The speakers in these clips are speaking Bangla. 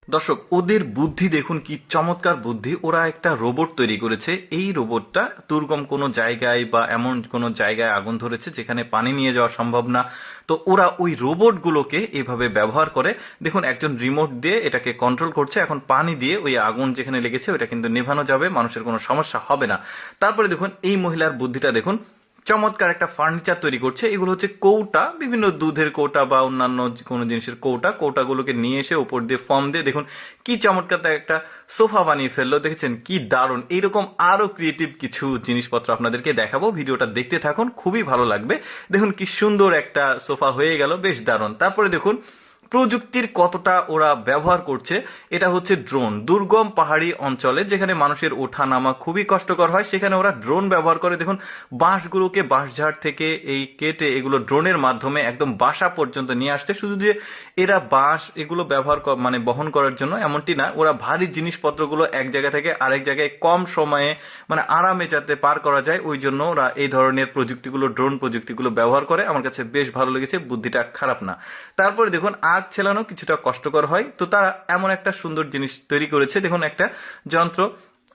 দর্শক, ওদের বুদ্ধি দেখুন, কি চমৎকার বুদ্ধি। ওরা একটা রোবট তৈরি করেছে। এই রোবটটা দুর্গম কোনো জায়গায় বা এমন কোনো জায়গায় আগুন ধরেছে যেখানে পানি নিয়ে যাওয়া সম্ভব না। তো ওরা ওই রোবটগুলোকে এভাবে ব্যবহার করে। দেখুন, একজন রিমোট দিয়ে এটাকে কন্ট্রোল করছে। এখন পানি দিয়ে ওই আগুন যেখানে লেগেছে ওটা কিন্তু নেভানো যাবে, মানুষের কোনো সমস্যা হবে না। তারপরে দেখুন এই মহিলার বুদ্ধিটা দেখুন, চমৎকার একটা ফার্নিচার তৈরি করছে। এগুলো হচ্ছে কৌটা, বিভিন্ন দুধের কৌটা বা অন্যান্য কোনো জিনিসের কৌটা। কৌটাগুলোকে নিয়ে এসে উপর দিয়ে ফর্ম দিয়ে দেখুন কি চমৎকার তার একটা সোফা বানিয়ে ফেললো। দেখেছেন কি দারুণ। এইরকম আরো ক্রিয়েটিভ কিছু জিনিসপত্র আপনাদেরকে দেখাবো, ভিডিওটা দেখতে থাকুন, খুবই ভালো লাগবে। দেখুন কি সুন্দর একটা সোফা হয়ে গেল, বেশ দারুণ। তারপরে দেখুন প্রযুক্তির কতটা ওরা ব্যবহার করছে। এটা হচ্ছে ড্রোন। দুর্গম পাহাড়ি অঞ্চলে যেখানে মানুষের ওঠা নামা খুবই কষ্টকর হয়, সেখানে ওরা ড্রোন ব্যবহার করে। দেখুন বাঁশগুলোকে বাঁশঝাড় থেকে এই কেটে এগুলো ড্রোনের মাধ্যমে একদম বাসা পর্যন্ত নিয়ে আসছে। শুধু যে এরা বাঁশ এগুলো ব্যবহার মানে বহন করার জন্য এমনটি না, ওরা ভারী জিনিসপত্রগুলো এক জায়গা থেকে আরেক জায়গায় কম সময়ে মানে আরামে যাতে পার করা যায় ওই জন্য ওরা এই ধরনের প্রযুক্তিগুলো, ড্রোন প্রযুক্তিগুলো ব্যবহার করে। আমার কাছে বেশ ভালো লেগেছে, বুদ্ধিটা খারাপ না। তারপরে দেখুন আগ ছেলানো কিছুটা কষ্টকর হয়, তো তারা এমন একটা সুন্দর জিনিস তৈরি করেছে। দেখুন একটা যন্ত্র,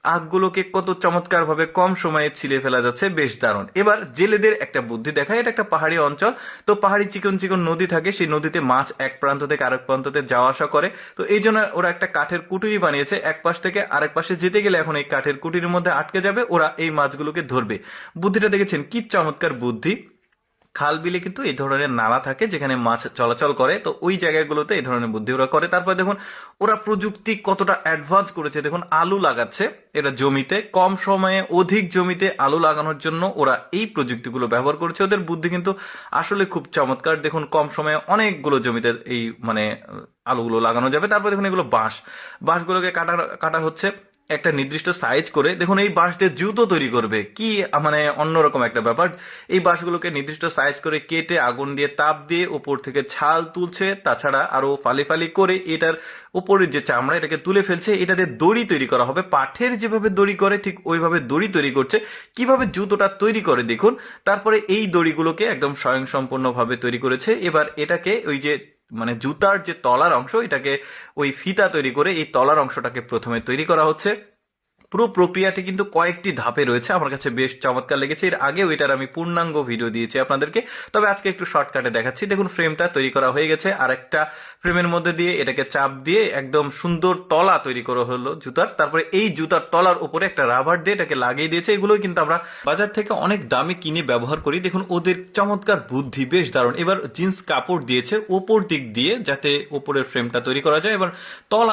আগগুলোকে কত চমৎকার ভাবে কম সময়ে ছিলে ফেলা যাচ্ছে, বেশ দারুণ। এবার জেলেদের একটা বুদ্ধি দেখায়। এটা একটা পাহাড়ি অঞ্চল, তো পাহাড়ি চিকন চিকন নদী থাকে, সেই নদীতে মাছ এক প্রান্ত থেকে আরেক প্রান্ততে যাওয়া আসা করে। তো এই জন্য ওরা একটা কাঠের কুটুরি বানিয়েছে। এক পাশ থেকে আরেক পাশে যেতে গেলে এখন এই কাঠের কুটির মধ্যে আটকে যাবে, ওরা এই মাছগুলোকে ধরবে। বুদ্ধিটা দেখেছেন কি চমৎকার বুদ্ধি। খাল বিলে কিন্তু এই ধরনের নালা থাকে যেখানে মাছ চলাচল করে, তো ওই জায়গাগুলোতে এই ধরনের বুদ্ধি ওরা করে। তারপর দেখুন ওরা প্রযুক্তি কতটা অ্যাডভান্স করেছে। দেখুন আলু লাগাচ্ছে এটা জমিতে, কম সময়ে অধিক জমিতে আলু লাগানোর জন্য ওরা এই প্রযুক্তিগুলো ব্যবহার করেছে। ওদের বুদ্ধি কিন্তু আসলে খুব চমৎকার। দেখুন কম সময়ে অনেকগুলো জমিতে এই মানে আলুগুলো লাগানো যাবে। তারপর দেখুন এগুলো বাঁশগুলোকে কাটা কাটা হচ্ছে একটা নির্দিষ্ট সাইজ করে। দেখুন এই বাঁশ দিয়ে জুতো তৈরি করবে, কি মানে অন্যরকম একটা ব্যাপার। এই বাঁশগুলোকে নির্দিষ্ট সাইজ করে কেটে আগুন দিয়ে তাপ দিয়ে উপর থেকে ছাল তুলছে, তাছাড়া আরো ফালি ফালি করে এটার উপরের যে চামড়া এটাকে তুলে ফেলছে। এটা দিয়ে দড়ি তৈরি করা হবে, পাঠের যেভাবে দড়ি করে ঠিক ওইভাবে দড়ি তৈরি করছে। কিভাবে জুতোটা তৈরি করে দেখুন। তারপরে এই দড়িগুলোকে একদম স্বয়ংসম্পূর্ণ ভাবে তৈরি করেছে। এবার এটাকে ওই যে মানে জুতার যে তলার অংশ, এটাকে ওই ফিতা তৈরি করে এই তলার অংশটাকে প্রথমে তৈরি করা হচ্ছে। পুরো প্রক্রিয়াটি কিন্তু কয়েকটি ধাপে রয়েছে, আমার কাছে বেশ চমৎকার লেগেছে। এর আগেও এটার আমি পূর্ণাঙ্গ ভিডিও দিয়েছি আপনাদেরকে, তবে আজকে একটু শর্টকাটে দেখাচ্ছি। দেখুন ফ্রেমটা তৈরি করা হয়ে গেছে, আর একটা ফ্রেমের মধ্যে দিয়ে এটাকে চাপ দিয়ে একদম সুন্দর তলা তৈরি করা হলো জুতার। তারপরে এই জুতার তলার উপরে একটা রাবার দিয়ে এটাকে লাগিয়ে দিয়েছে। এগুলোই কিন্তু আমরা বাজার থেকে অনেক দামে কিনে ব্যবহার করি। দেখুন ওদের চমৎকার বুদ্ধি, বেশ দারুণ। এবার জিন্স কাপড় দিয়েছে ওপর দিক দিয়ে যাতে ওপরের ফ্রেমটা তৈরি করা যায়। এবার তলা